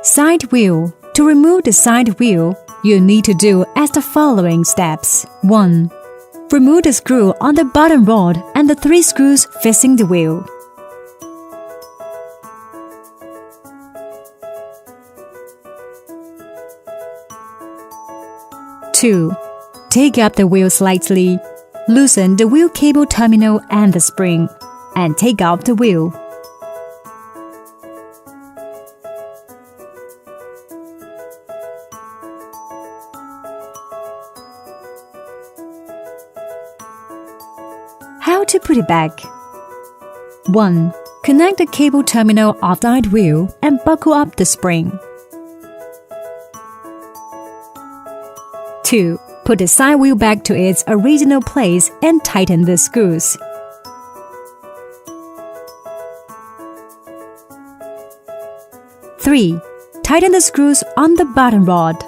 Side wheel. To remove the side wheel, you need to do as the following steps. 1. Remove the screw on the bottom rod and the 3 screws fixing the wheel. 2. Take up the wheel slightly. Loosen the wheel cable terminal and the spring, and take off the wheel. 'How to put it back?' 1. Connect the cable terminal of the side wheel and buckle up the spring. 2. Put the side wheel back to its original place and tighten the screws. 3. Tighten the screws on the bottom rod.